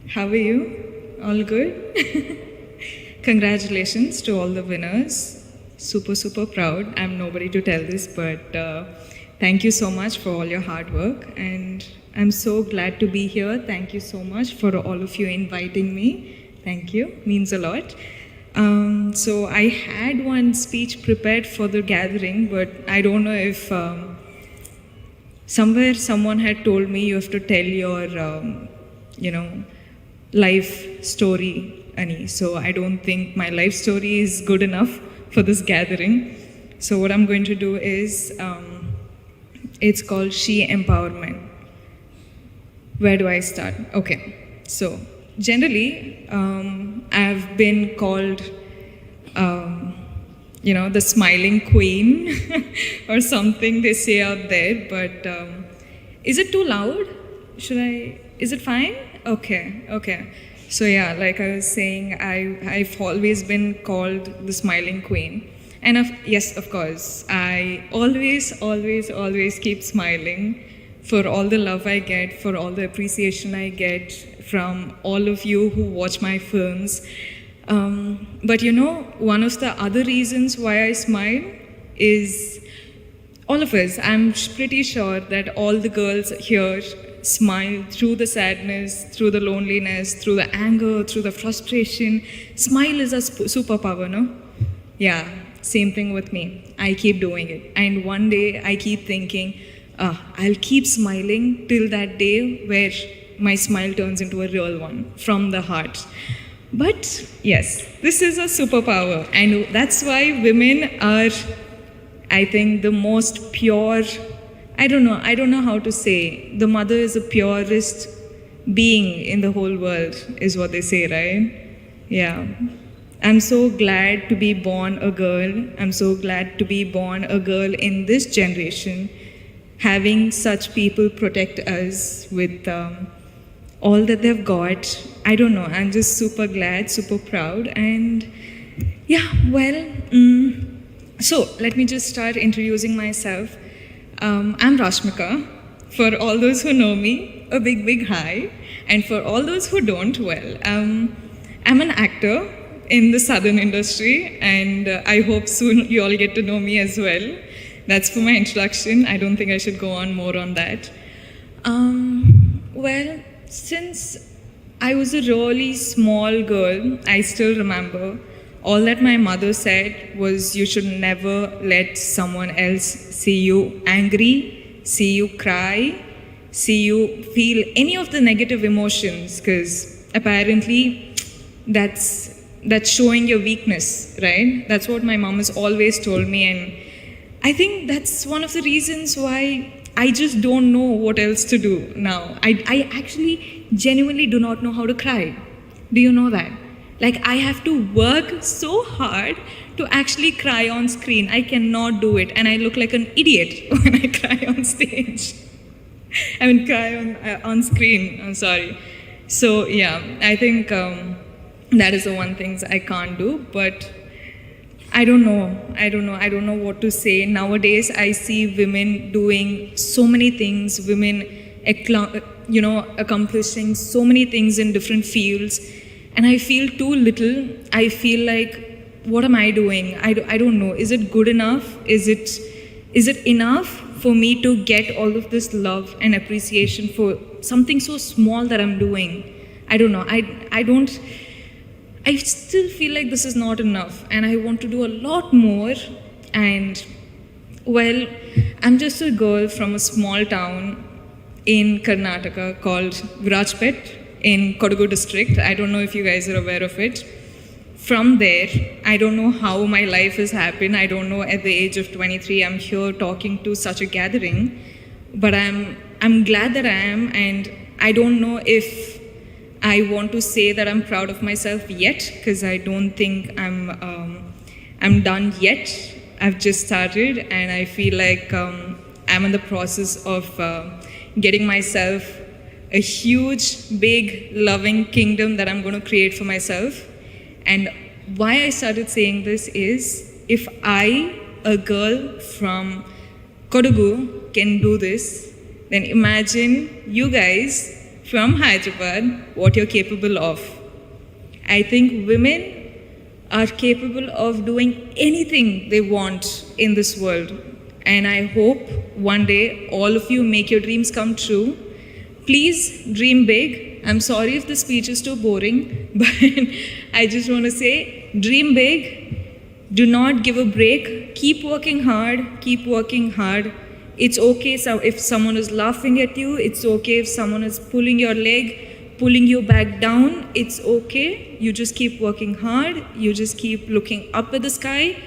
How are you? All good? Congratulations to all the winners. Super, super proud. I'm nobody to tell this, but thank you so much for all your hard work. And I'm so glad to be here. Thank you so much for all of you inviting me. Thank you. Means a lot. So I had one speech prepared for the gathering, but I don't know if somewhere someone had told me you have to tell your, life story, Ani. So I don't think my life story is good enough for this gathering. So what I'm going to do is, it's called She Empowerment. Where do I start? Okay, so generally, I've been called, the smiling queen or something they say out there, but is it too loud? Is it fine? Okay. So yeah, like I was saying, I've always been called the smiling queen. And yes, of course, I always keep smiling for all the love I get, for all the appreciation I get from all of you who watch my films. But one of the other reasons why I smile is all of us. I'm pretty sure that all the girls here smile through the sadness, through the loneliness, through the anger, through the frustration. Smile is a superpower, no? Yeah, same thing with me. I keep doing it. And one day I keep thinking, I'll keep smiling till that day where my smile turns into a real one from the heart. But yes, this is a superpower, and that's why women are, I think, the most pure. I don't know how to say. The mother is the purest being in the whole world, is what they say, right? Yeah. I'm so glad to be born a girl. I'm so glad to be born a girl in this generation, having such people protect us with all that they've got. I don't know, I'm just super glad, super proud. And yeah, well, so let me just start introducing myself. I'm Rashmika. For all those who know me, a big hi. And for all those who don't, well, I'm an actor in the southern industry, and I hope soon you all get to know me as well. That's for my introduction. I don't think I should go on more on that. Well, since I was a really small girl, I still remember all that my mother said was you should never let someone else see you angry, see you cry, see you feel any of the negative emotions, because apparently that's showing your weakness, right? That's what my mom has always told me, and I think that's one of the reasons why I just don't know what else to do now. I actually genuinely do not know how to cry. Do you know that? Like, I have to work so hard to actually cry on screen. I cannot do it, and I look like an idiot when I cry on stage. Cry on screen, I'm sorry. So yeah, I think that is the one thing I can't do, but I don't know what to say. Nowadays, I see women doing so many things, women, accomplishing so many things in different fields, and I feel too little. I feel like, what am I doing? I don't know. Is it good enough? Is it enough for me to get all of this love and appreciation for something so small that I'm doing? I don't know. I still feel like this is not enough, and I want to do a lot more. And well, I'm just a girl from a small town in Karnataka called Virajpet in Kodagu district. I don't know if you guys are aware of it. From there, I don't know how my life has happened. I don't know, at the age of 23, I'm here talking to such a gathering, but I'm glad that I am, and I don't know if I want to say that I'm proud of myself yet, because I don't think I'm done yet. I've just started, and I feel like I'm in the process of getting myself a huge, big, loving kingdom that I'm going to create for myself. And why I started saying this is, if I, a girl from Kodagu, can do this, then imagine you guys from Hyderabad what you're capable of. I think women are capable of doing anything they want in this world. And I hope one day all of you make your dreams come true. Please dream big. I'm sorry if the speech is too boring, but I just want to say dream big. Do not give a break. Keep working hard. Keep working hard. It's okay if someone is laughing at you. It's okay if someone is pulling your leg, pulling you back down. It's okay. You just keep working hard. You just keep looking up at the sky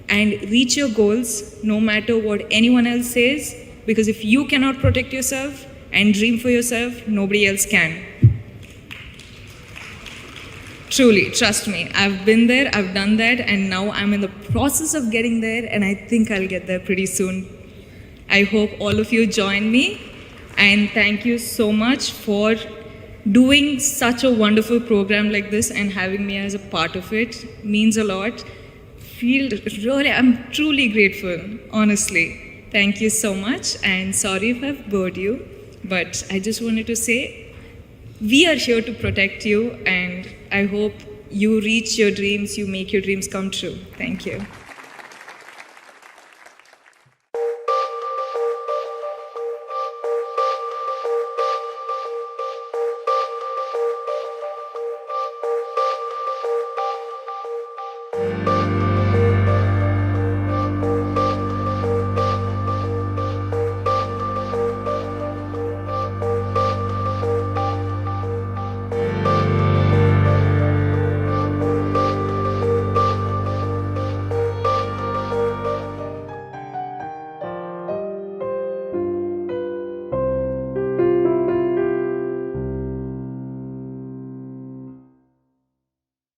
and reach your goals no matter what anyone else says. Because if you cannot protect yourself and dream for yourself, nobody else can. Truly, trust me, I've been there, I've done that, and now I'm in the process of getting there, and I think I'll get there pretty soon. I hope all of you join me, and thank you so much for doing such a wonderful program like this and having me as a part of it. Means a lot. I'm truly grateful, honestly. Thank you so much, and sorry if I've bored you, but I just wanted to say, we are here to protect you, and I hope you reach your dreams, you make your dreams come true. Thank you.